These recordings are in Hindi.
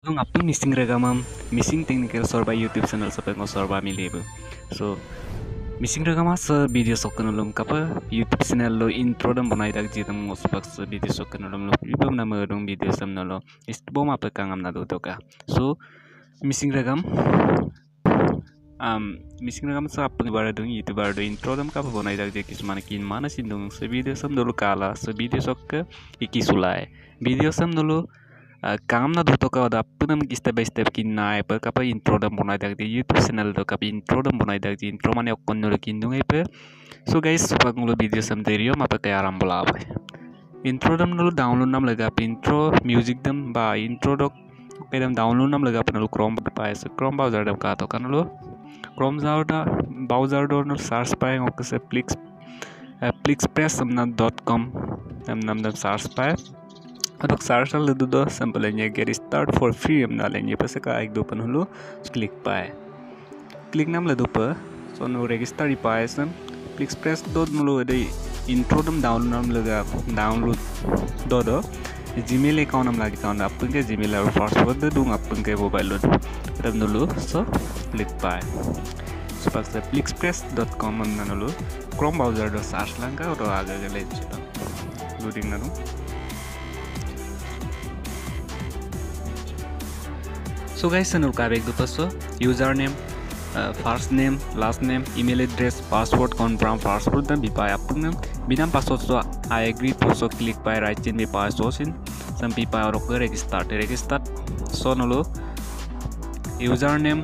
Dung apung missing regamam missing technical sorba YouTube channel sapeng sorba milebo. So missing regama sa video sokanulum kapa YouTube channel lo intro dam banai dak jidam ngospak sa video sokanulum lo ibam nama dong video samnalo istbom apa kangam na do toka. So missing regam missing regam sa apung bara dong YouTube bara do intro dam kapa banai dak je kismana kin mana sindung sa video samnalo kala sa video sokka ikisulai video samnalo काम ना दोस्तों का वादा अपना स्टेप बाय स्टेप की ना है पर कभी इंट्रो डम बनाई दे दी यूट्यूब चैनल तो कभी इंट्रो डम बनाई दे दी इंट्रो माने ओकन नो लकिन दूँगे पे सो गाइस सुबह को लो वीडियो समझे रियो मापे क्या आराम बुला भाई इंट्रो डम नो डाउनलोड नाम लगा पे इंट्रो म्यूजिक दम बा इंट्रो डॉक पे दम डाउनलोड नाम लगा पे नो क्रोम पाए से क्रोम ब्राउज़र डम का तो करना लो क्रोम ब्राउज़र डो नो सर्च पाए ओके से plixpress.com नाम सर्च पाए अदक सर्च ले दो दो सिंपल है गेट स्टार्ट फॉर फ्री हम ना लेंगे पर का एक दो पन हलो क्लिक पाए क्लिक नाम ले दो पर सो नो रजिस्टर ही पाए सम plixpress.नो दे इंट्रो दम डाउनलोड नाम लगा डाउनलोड दो जीमेल अकाउंट नाम लगा अकाउंट अपन के जीमेल और पासवर्ड दे दूंगा अपन के मोबाइल लो तब नो सो क्लिक पाए सो पास से plixpress.com हम ना लो क्रोम ब्राउज़र दो सर्च लंका और आगे के ले चलो लोडिंग ना दो So guys, channel का एक दो पासो username, first name, last name, email address, password confirm password dan bipai apun nam binam password so I agree to so click by right chain bipai so sin some bipai or okay register so nolo username,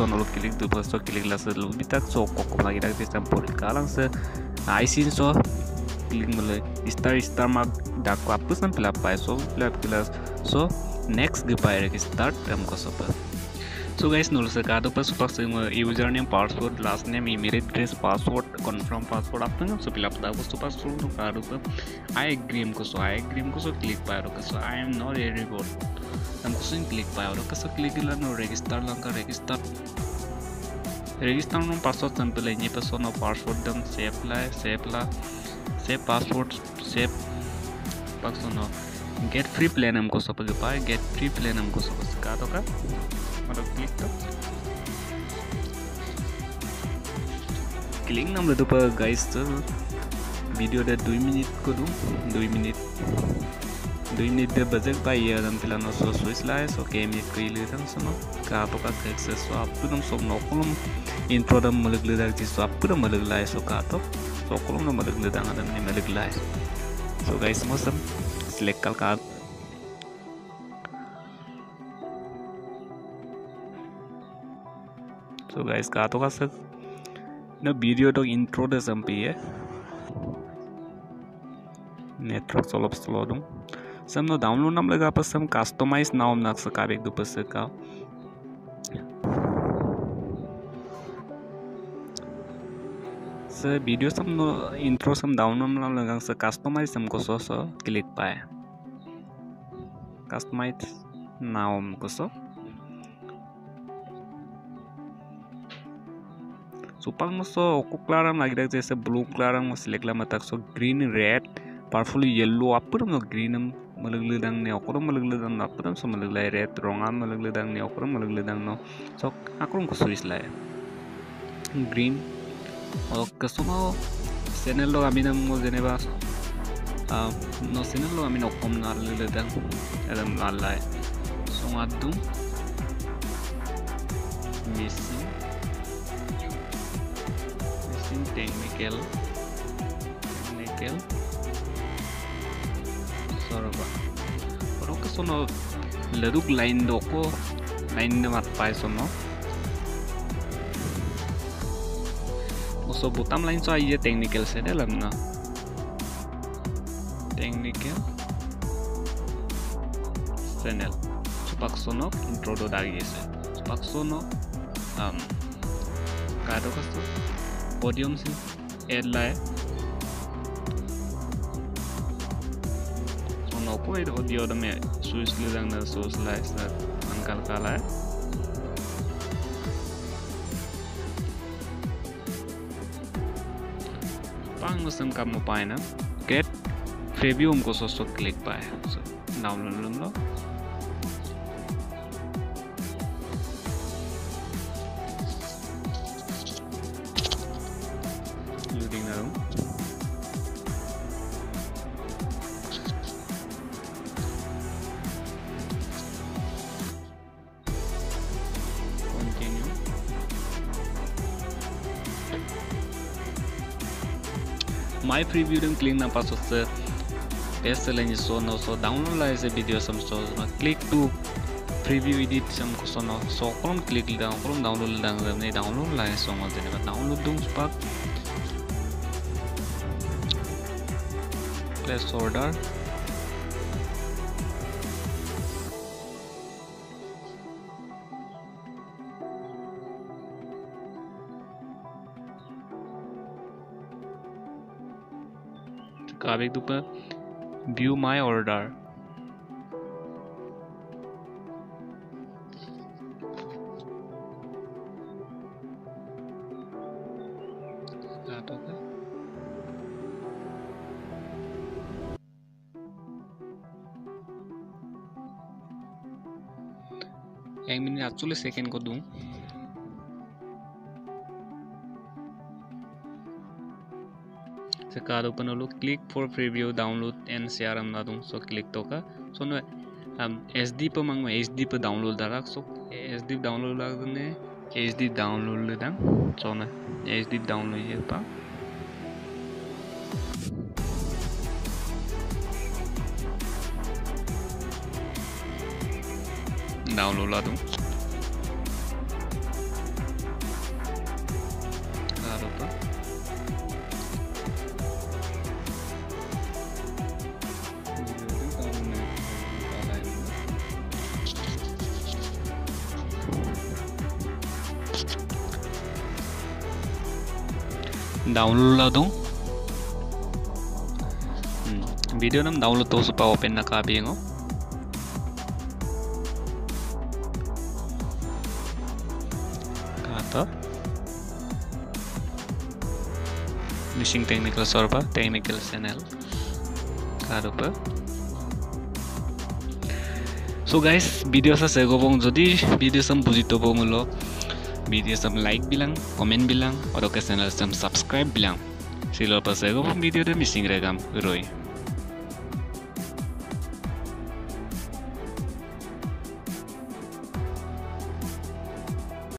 so nolo click do so click la se lo bitak so kokko lagi dak sistem por kalang se I sin so click mele star mark dak वापस हम फिलअप पाए सो फिलअप क्लास सो नेक्स्ट गे पाए रे स्टार्ट हमको सपर सो गाइस नो से का दो पर सुपर से user name password last name email address password confirm password आपन हम सब फिलअप दा को सुपर सो नो का दो पर आई एग्री हमको सो क्लिक पाए रो सो I am not a robot हमको सो क्लिक पाए रो सो क्लिक ला नो रजिस्टर लंका रजिस्टर नो पासवर्ड सिंपल है ये पर सो नो पासवर्ड दम सेव पासवर्ड सेव पास नो गेट फ्री प्लान हमको सब पाए गेट फ्री प्लान हमको सब का तो का मतलब क्लिक नाम ले तो पर गाइस तो वीडियो दे 2 मिनट को दूं 2 मिनट दे बजट पाए यार हम पिलानो सो स्विच लाए सो गेम ये कोई ले रहा सुनो का तो का एक्सेस सो आप तुम सब नो कोलम इंट्रो दम मलग ले दाग सो आप पूरा मलग लाए सो का तो सो कोलम न मलग ले दाग दम ने मलग लाए सो गाइस मौसम select कल का सो गाइस का तो का सक न वीडियो तो इंट्रो दे सम पे है नेटवर्क सोलप स्लो दूं सम नो डाउनलोड नाम लगा पर सम कस्टमाइज नाम ना सका एक दो पर सका वीडियो सम नो इंट्रो सम डाउनलोड नाम लगा से कस्टमाइज हमको सो क्लिक पाए कस्टमाइज नाम को सो सुपर में सो ओको कलर हम लगी जैसे ब्लू कलर हम सिलेक्ट ला मत सो ग्रीन रेड पर्पल येलो अपुरम नो ग्रीन हम मलगले दंग ने ओको मलगले दंग अपुरम सो मलगले रेड रंगा मलगले दंग ने ओको मलगले दंग नो सो आकुरम को स्विच लाए ग्रीन और कसुनो चैनल लो आमी नमो जेनेबा नो चैनल लो आमी नकम नाले दंग एकदम नालाय सो आदु मिसिंग technical sorba और के सोनो लरुक लाइन दो को लाइन ने मत पाए सोनो उसो बुताम लाइन सो आइए टेक्निकल से दे लगना टेक्निकल चैनल सुपाक सोनो इंट्रो दो दागी से सुपाक सोनो कादो कस्तो पॉडियम से ऐड लाए सोनो को ये ऑडियो दमे स्विच ले जाना सोच लाए सर अंकल का लाए पांग मुसम का मोबाइल ना गेट preview हमको सो क्लिक पाए सो डाउनलोड लूँ लो लोडिंग ना My preview dan click na pasok sa best lang so no so download la ise video sam so click to preview edit sam ko so no so kolom click down kolom download lang ne download la so mo dene download dung spark place order kabik dupa view my order एक मिनट actually second को दूं Sekado panolo click for preview download and share am na dung so click to ka so no SD pa mang HD pa download darak so SD download lag ne HD download le dang so na HD download ye pa download la dung karo pa download la dong video nam download to supa open na ka bingo kata missing technical server technical channel karo pa so guys video sa sego bong jodi video sam bujito bomulo video sam like bilang comment bilang और के channel sam subscribe bilang silo pa sego video de missing regam roi